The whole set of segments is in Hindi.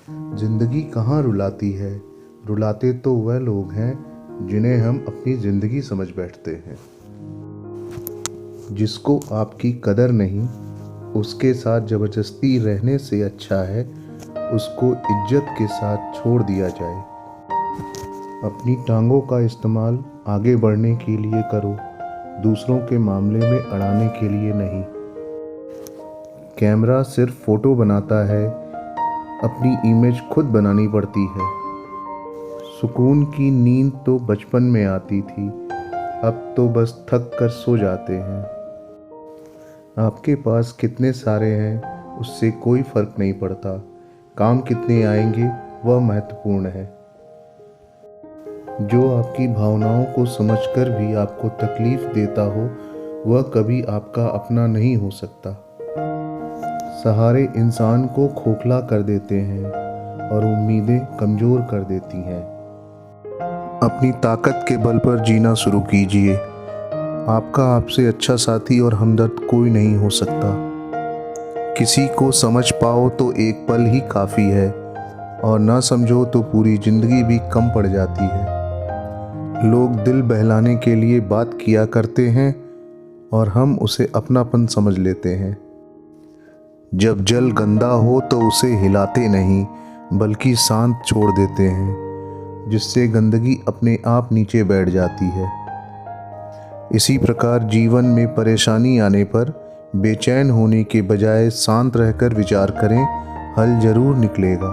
जिंदगी कहाँ रुलाती है। रुलाते तो वह लोग हैं जिन्हें हम अपनी जिंदगी समझ बैठते हैं। जिसको आपकी कदर नहीं, उसके साथ ज़बरदस्ती रहने से अच्छा है उसको इज्जत के साथ छोड़ दिया जाए। अपनी टांगों का इस्तेमाल आगे बढ़ने के लिए करो, दूसरों के मामले में अड़ाने के लिए नहीं। कैमरा सिर्फ फ़ोटो बनाता है, अपनी इमेज खुद बनानी पड़ती है। सुकून की नींद तो बचपन में आती थी, अब तो बस थक कर सो जाते हैं। आपके पास कितने सारे हैं उससे कोई फ़र्क नहीं पड़ता, काम कितने आएंगे वह महत्वपूर्ण है। जो आपकी भावनाओं को समझकर भी आपको तकलीफ़ देता हो वह कभी आपका अपना नहीं हो सकता। सहारे इंसान को खोखला कर देते हैं और उम्मीदें कमज़ोर कर देती हैं। अपनी ताकत के बल पर जीना शुरू कीजिए। आपका आपसे अच्छा साथी और हमदर्द कोई नहीं हो सकता। किसी को समझ पाओ तो एक पल ही काफ़ी है, और ना समझो तो पूरी ज़िंदगी भी कम पड़ जाती है। लोग दिल बहलाने के लिए बात किया करते हैं और हम उसे अपनापन समझ लेते हैं। जब जल गंदा हो तो उसे हिलाते नहीं बल्कि शांत छोड़ देते हैं, जिससे गंदगी अपने आप नीचे बैठ जाती है। इसी प्रकार जीवन में परेशानी आने पर बेचैन होने के बजाय शांत रहकर विचार करें, हल जरूर निकलेगा।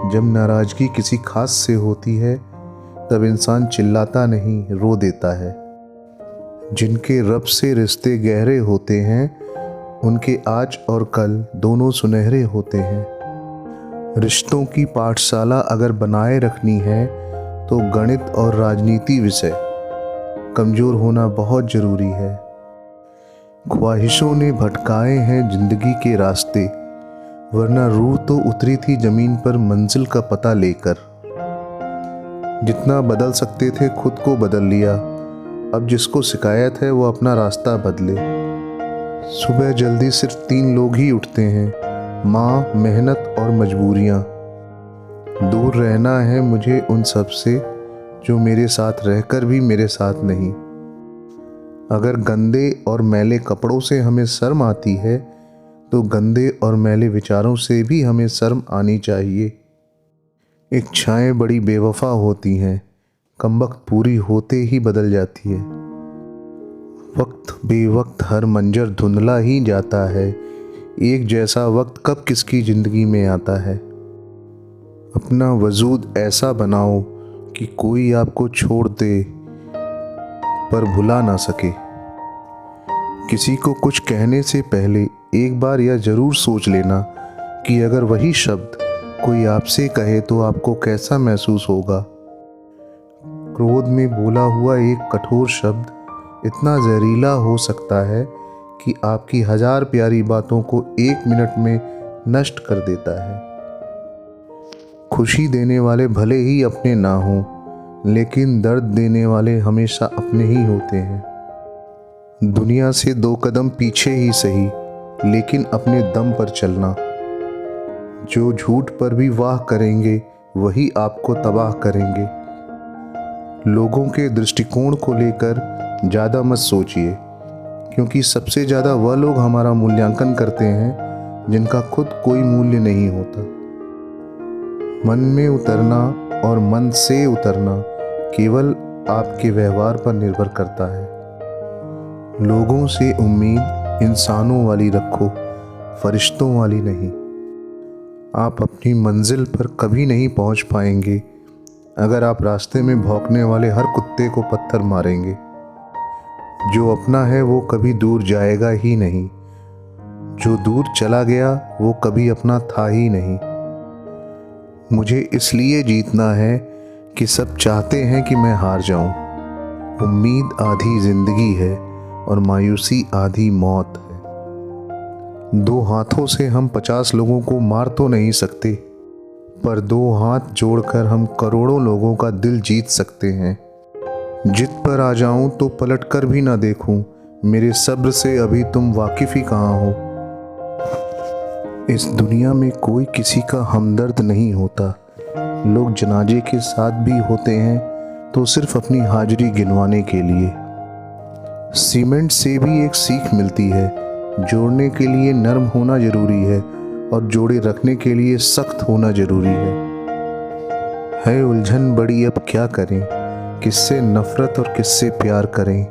जब नाराज़गी किसी खास से होती है तब इंसान चिल्लाता नहीं, रो देता है। जिनके रब से रिश्ते गहरे होते हैं उनके आज और कल दोनों सुनहरे होते हैं। रिश्तों की पाठशाला अगर बनाए रखनी है तो गणित और राजनीति विषय कमज़ोर होना बहुत ज़रूरी है। ख्वाहिशों ने भटकाए हैं जिंदगी के रास्ते, वरना रूह तो उतरी थी ज़मीन पर मंजिल का पता लेकर। जितना बदल सकते थे खुद को बदल लिया, अब जिसको शिकायत है वो अपना रास्ता बदले। सुबह जल्दी सिर्फ 3 लोग ही उठते हैं, माँ, मेहनत और मजबूरियाँ। दूर रहना है मुझे उन सब से जो मेरे साथ रहकर भी मेरे साथ नहीं। अगर गंदे और मैले कपड़ों से हमें शर्म आती है तो गंदे और मैले विचारों से भी हमें शर्म आनी चाहिए। इच्छाएं बड़ी बेवफा होती हैं, कमबख्त पूरी होते ही बदल जाती है। वक्त बेवक्त हर मंजर धुंधला ही जाता है, एक जैसा वक्त कब किसकी ज़िंदगी में आता है। अपना वजूद ऐसा बनाओ कि कोई आपको छोड़ दे पर भुला ना सके। किसी को कुछ कहने से पहले एक बार यह ज़रूर सोच लेना कि अगर वही शब्द कोई आपसे कहे तो आपको कैसा महसूस होगा। क्रोध में बोला हुआ एक कठोर शब्द इतना जहरीला हो सकता है कि आपकी 1000 प्यारी बातों को 1 मिनट में नष्ट कर देता है। खुशी देने वाले भले ही अपने ना हों, लेकिन दर्द देने वाले हमेशा अपने ही होते हैं। दुनिया से 2 कदम पीछे ही सही, लेकिन अपने दम पर चलना। जो झूठ पर भी वाह करेंगे वही आपको तबाह करेंगे। लोगों के दृष्टिकोण को लेकर ज़्यादा मत सोचिए, क्योंकि सबसे ज़्यादा वह लोग हमारा मूल्यांकन करते हैं जिनका खुद कोई मूल्य नहीं होता। मन में उतरना और मन से उतरना केवल आपके व्यवहार पर निर्भर करता है। लोगों से उम्मीद इंसानों वाली रखो, फरिश्तों वाली नहीं। आप अपनी मंजिल पर कभी नहीं पहुंच पाएंगे अगर आप रास्ते में भौंकने वाले हर कुत्ते को पत्थर मारेंगे। जो अपना है वो कभी दूर जाएगा ही नहीं, जो दूर चला गया वो कभी अपना था ही नहीं। मुझे इसलिए जीतना है कि सब चाहते हैं कि मैं हार जाऊं। उम्मीद आधी जिंदगी है और मायूसी आधी मौत है। 2 हाथों से हम 50 लोगों को मार तो नहीं सकते, पर 2 हाथ जोड़कर हम करोड़ों लोगों का दिल जीत सकते हैं। जिद पर आ जाऊं तो पलट कर भी ना देखूं, मेरे सब्र से अभी तुम वाकिफ़ ही कहाँ हो। इस दुनिया में कोई किसी का हमदर्द नहीं होता। लोग जनाजे के साथ भी होते हैं तो सिर्फ अपनी हाजिरी गिनवाने के लिए। सीमेंट से भी एक सीख मिलती है, जोड़ने के लिए नरम होना जरूरी है और जोड़े रखने के लिए सख्त होना जरूरी है उलझन बड़ी, अब क्या करें, किससे नफरत और किससे प्यार करें।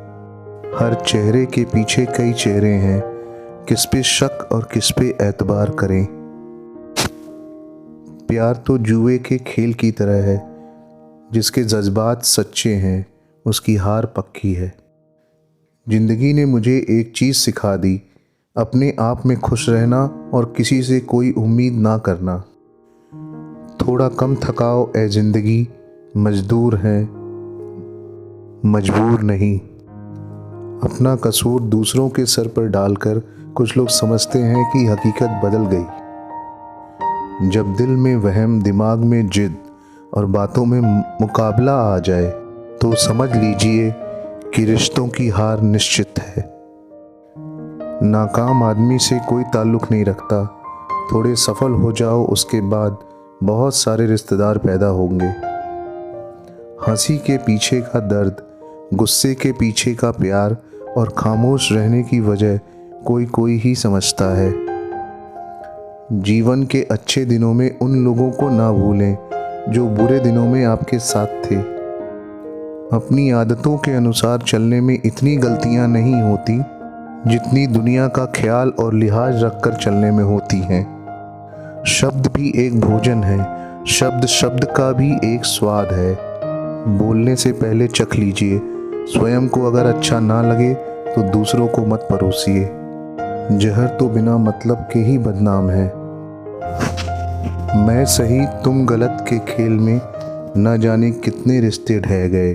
हर चेहरे के पीछे कई चेहरे हैं, किस पे शक और किस पे एतबार करें। प्यार तो जुए के खेल की तरह है, जिसके जज्बात सच्चे हैं उसकी हार पक्की है। जिंदगी ने मुझे एक चीज़ सिखा दी, अपने आप में खुश रहना और किसी से कोई उम्मीद ना करना। थोड़ा कम थकाओ ए जिंदगी, मजदूर हैं मजबूर नहीं। अपना कसूर दूसरों के सर पर डालकर कुछ लोग समझते हैं कि हकीकत बदल गई। जब दिल में वहम, दिमाग में जिद और बातों में मुकाबला आ जाए तो समझ लीजिए कि रिश्तों की हार निश्चित है। नाकाम आदमी से कोई ताल्लुक़ नहीं रखता, थोड़े सफल हो जाओ उसके बाद बहुत सारे रिश्तेदार पैदा होंगे। हंसी के पीछे का दर्द, गुस्से के पीछे का प्यार और खामोश रहने की वजह कोई कोई ही समझता है। जीवन के अच्छे दिनों में उन लोगों को ना भूलें जो बुरे दिनों में आपके साथ थे। अपनी आदतों के अनुसार चलने में इतनी गलतियां नहीं होती जितनी दुनिया का ख्याल और लिहाज रखकर चलने में होती हैं। शब्द भी एक भोजन है, शब्द शब्द का भी एक स्वाद है। बोलने से पहले चख लीजिए, स्वयं को अगर अच्छा ना लगे तो दूसरों को मत परोसिए। जहर तो बिना मतलब के ही बदनाम है। मैं सही तुम गलत के खेल में न जाने कितने रिश्ते ढह गए।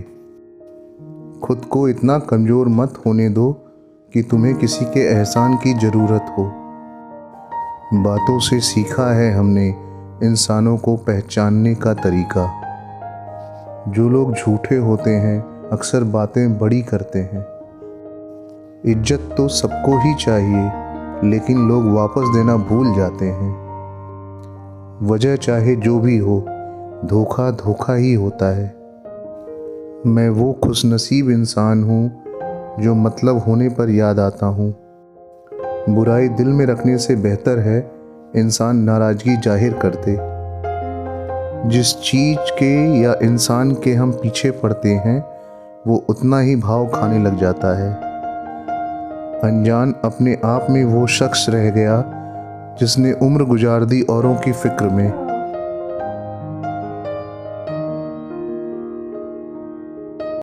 खुद को इतना कमज़ोर मत होने दो कि तुम्हें किसी के एहसान की ज़रूरत हो। बातों से सीखा है हमने इंसानों को पहचानने का तरीका। जो लोग झूठे होते हैं अक्सर बातें बड़ी करते हैं। इज्जत तो सबको ही चाहिए, लेकिन लोग वापस देना भूल जाते हैं। वजह चाहे जो भी हो, धोखा धोखा ही होता है। मैं वो खुशनसीब इंसान हूँ जो मतलब होने पर याद आता हूँ। बुराई दिल में रखने से बेहतर है इंसान नाराज़गी जाहिर कर दे। जिस चीज़ के या इंसान के हम पीछे पड़ते हैं वो उतना ही भाव खाने लग जाता है। अनजान अपने आप में वो शख्स रह गया जिसने उम्र गुजार दी औरों की फिक्र में।